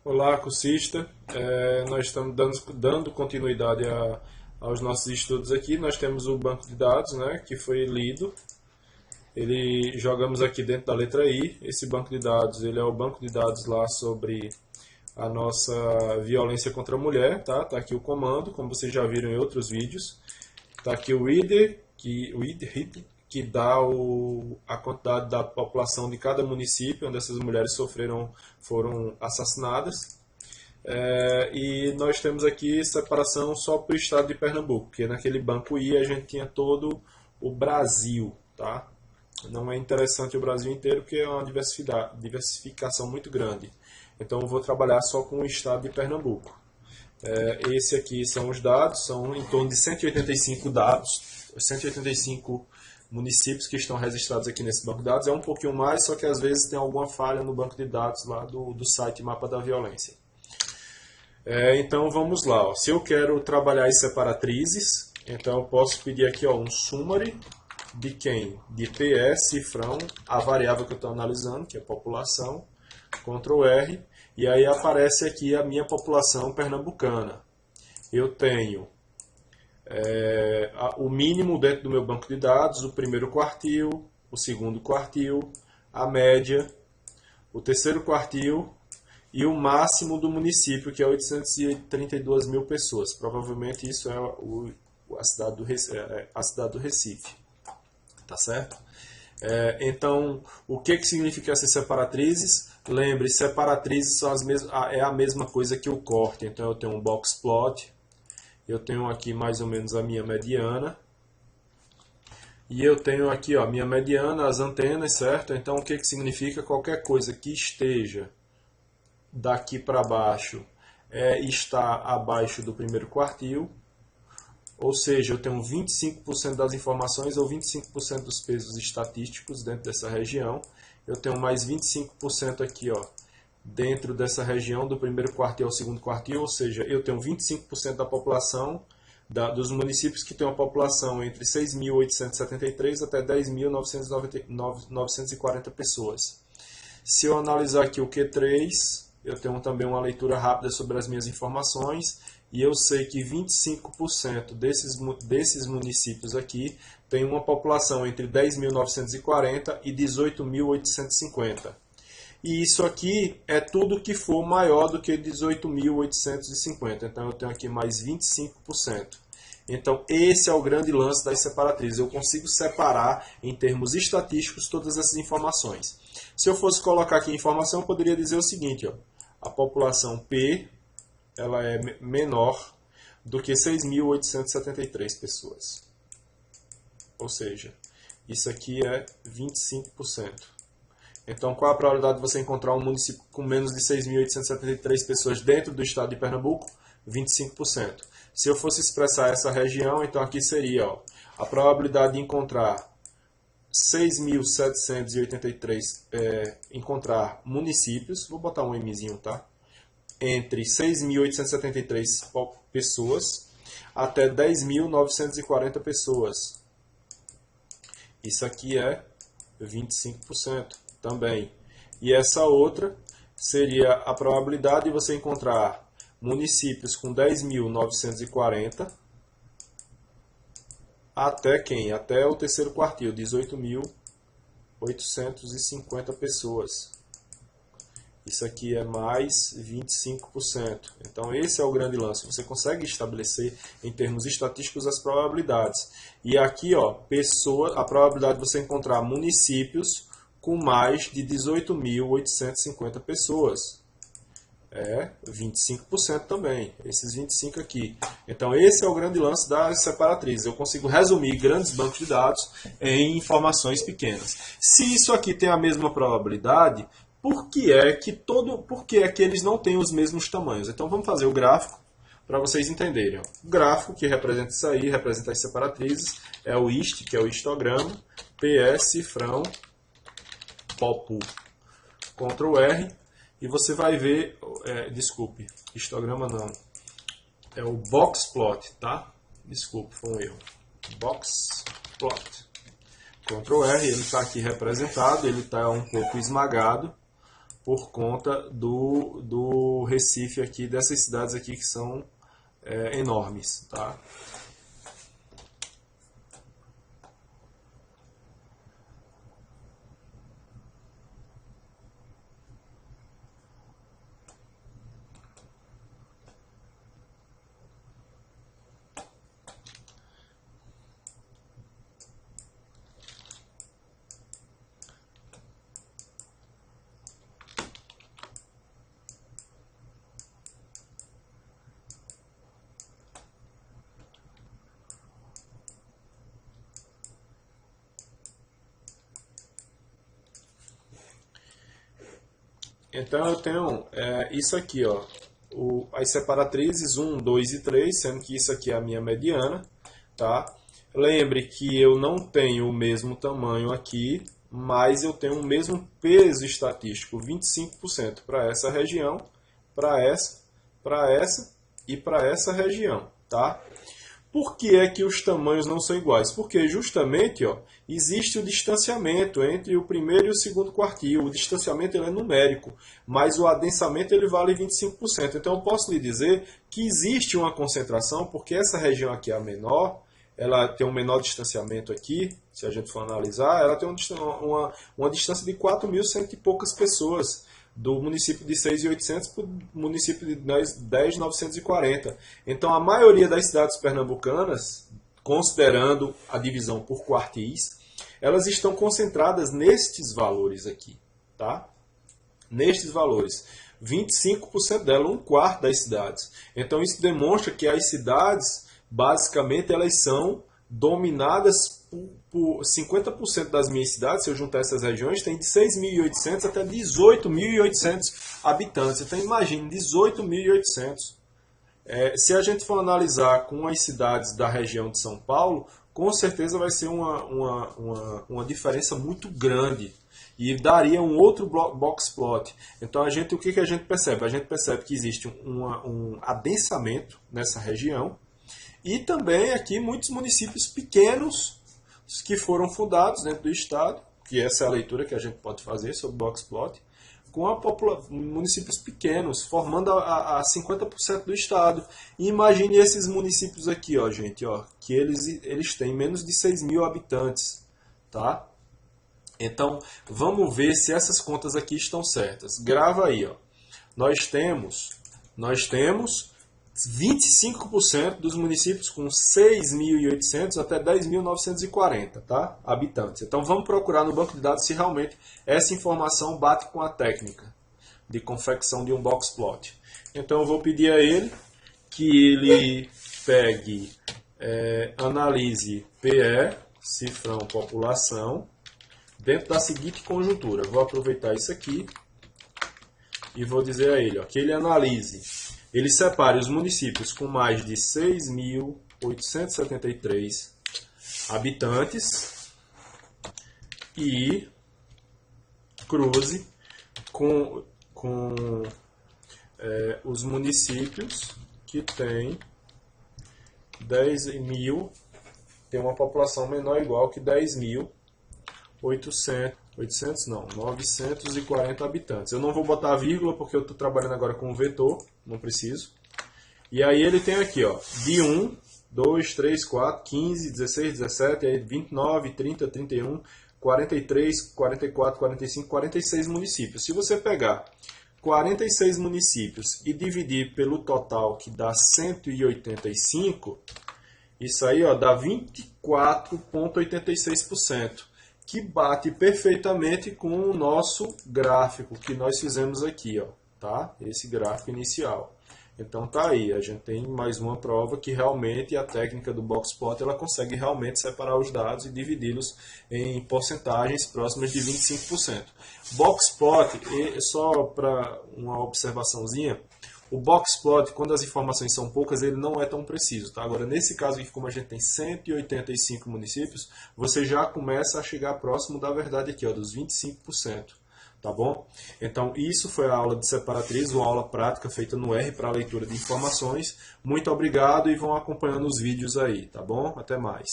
Olá, cursista. Nós estamos dando continuidade aos nossos estudos aqui. Nós temos o banco de dados, né, que foi lido. Jogamos aqui dentro da letra I. Esse banco de dados, ele é o banco de dados lá sobre a nossa violência contra a mulher, tá? Tá aqui o comando, como vocês já viram em outros vídeos. Tá aqui o reader, que dá a quantidade da população de cada município onde essas mulheres foram assassinadas. E nós temos aqui separação só para o estado de Pernambuco, porque naquele banco I a gente tinha todo o Brasil, tá? Não é interessante o Brasil inteiro, porque é uma diversificação muito grande. Então eu vou trabalhar só com o estado de Pernambuco. Esse aqui são os dados, são em torno de 185 dados, 185 municípios que estão registrados aqui nesse banco de dados. É um pouquinho mais, só que às vezes tem alguma falha no banco de dados lá do site Mapa da Violência. Então vamos lá. Se eu quero trabalhar as separatrizes, então eu posso pedir aqui um summary de quem? De PS, cifrão, a variável que eu estou analisando, que é a população, Ctrl R, e aí aparece aqui a minha população pernambucana. Eu tenho o mínimo dentro do meu banco de dados, o primeiro quartil, o segundo quartil, a média, o terceiro quartil e o máximo do município, que é 832 mil pessoas. Provavelmente isso é a cidade do Recife. Tá certo? Então, o que significa essas separatrizes? Lembre, separatrizes são é a mesma coisa que o corte. Então, eu tenho um box plot, eu tenho aqui mais ou menos a minha mediana, e eu tenho aqui a minha mediana, as antenas, certo? Então, o que significa? Qualquer coisa que esteja daqui para baixo está abaixo do primeiro quartil. Ou seja, eu tenho 25% das informações ou 25% dos pesos estatísticos dentro dessa região. Eu tenho mais 25% aqui, dentro dessa região, do primeiro quartil ao segundo quartil. Ou seja, eu tenho 25% da população dos municípios que têm uma população entre 6.873 até 10.940 pessoas. Se eu analisar aqui o Q3, eu tenho também uma leitura rápida sobre as minhas informações. E eu sei que 25% desses municípios aqui tem uma população entre 10.940 e 18.850. E isso aqui é tudo que for maior do que 18.850. Então eu tenho aqui mais 25%. Então esse é o grande lance das separatrizes. Eu consigo separar em termos estatísticos todas essas informações. Se eu fosse colocar aqui informação, eu poderia dizer o seguinte, a população P ela é menor do que 6.873 pessoas. Ou seja, isso aqui é 25%. Então, qual a probabilidade de você encontrar um município com menos de 6.873 pessoas dentro do estado de Pernambuco? 25%. Se eu fosse expressar essa região, então aqui seria a probabilidade de encontrar 6.783 encontrar municípios, vou botar um Mzinho, tá? Entre 6.873 pessoas até 10.940 pessoas. Isso aqui é 25% também. E essa outra seria a probabilidade de você encontrar municípios com 10.940 até quem? Até o terceiro quartil, 18.850 pessoas. Isso aqui é mais 25%. Então esse é o grande lance. Você consegue estabelecer em termos estatísticos as probabilidades. E aqui, a probabilidade de você encontrar municípios com mais de 18.850 pessoas. É 25% também. Esses 25 aqui. Então esse é o grande lance das separatrizes. Eu consigo resumir grandes bancos de dados em informações pequenas. Se isso aqui tem a mesma probabilidade, por que é que eles não têm os mesmos tamanhos? Então vamos fazer o gráfico para vocês entenderem. O gráfico que representa isso aí, representa as separatrizes, é o HIST, que é o histograma, PS, cifrão, popu, Ctrl R, e você vai ver, desculpe, histograma não, é o box plot, tá? Desculpe, foi um erro. Box plot. Ctrl R, ele está aqui representado, ele está um pouco esmagado, por conta do Recife aqui, dessas cidades aqui que são enormes, tá? Então eu tenho isso aqui, ó, as separatrizes 1, 2 e 3, sendo que isso aqui é a minha mediana, tá? Lembre que eu não tenho o mesmo tamanho aqui, mas eu tenho o mesmo peso estatístico, 25% para essa região, para essa e para essa região, tá? Por que é que os tamanhos não são iguais? Porque justamente ó, existe o distanciamento entre o primeiro e o segundo quartil. O distanciamento ele é numérico, mas o adensamento ele vale 25%. Então eu posso lhe dizer que existe uma concentração, porque essa região aqui é a menor, ela tem um menor distanciamento aqui, se a gente for analisar, ela tem uma distância de 4.100 e poucas pessoas, do município de 6.800 para o município de 10.940. Então, a maioria das cidades pernambucanas, considerando a divisão por quartis, elas estão concentradas nestes valores aqui, tá? Nestes valores. 25% dela, um quarto das cidades. Então, isso demonstra que as cidades, basicamente, elas são dominadas por 50% das minhas cidades, se eu juntar essas regiões, tem de 6.800 até 18.800 habitantes. Então imagine, 18.800. Se a gente for analisar com as cidades da região de São Paulo, com certeza vai ser uma diferença muito grande. E daria um outro box plot. Então o que a gente percebe? A gente percebe que existe um adensamento nessa região. E também aqui muitos municípios pequenos que foram fundados dentro do estado, que essa é a leitura que a gente pode fazer sobre o box plot, com municípios pequenos, formando a 50% do estado. E imagine esses municípios aqui, ó, gente, ó, que eles têm menos de 6.000 habitantes, tá? Então, vamos ver se essas contas aqui estão certas. Grava aí, ó. Nós temos 25% dos municípios com 6.800 até 10.940, tá? Habitantes. Então vamos procurar no banco de dados se realmente essa informação bate com a técnica de confecção de um box plot. Então eu vou pedir a ele que ele pegue, analise PE, cifrão população, dentro da seguinte conjuntura. Vou aproveitar isso aqui e vou dizer a ele, ó, que ele analise. Ele separe os municípios com mais de 6.873 habitantes e cruze com os municípios que têm 10.000, tem uma população menor ou igual que 940 habitantes. Eu não vou botar vírgula porque eu estou trabalhando agora com o vetor, não preciso. E aí ele tem aqui, ó, de 1, 2, 3, 4, 15, 16, 17, aí 29, 30, 31, 43, 44, 45, 46 municípios. Se você pegar 46 municípios e dividir pelo total, que dá 185, isso aí ó, dá 24,86%. Que bate perfeitamente com o nosso gráfico que nós fizemos aqui, ó, tá? Esse gráfico inicial. Então tá aí, a gente tem mais uma prova que realmente a técnica do box plot ela consegue realmente separar os dados e dividi-los em porcentagens próximas de 25%. Box plot, só para uma observaçãozinha, o box plot, quando as informações são poucas, ele não é tão preciso. Tá? Agora, nesse caso aqui, como a gente tem 185 municípios, você já começa a chegar próximo da verdade aqui, ó, dos 25%. Tá bom? Então, isso foi a aula de separatriz, uma aula prática feita no R para leitura de informações. Muito obrigado e vão acompanhando os vídeos aí, tá bom? Até mais.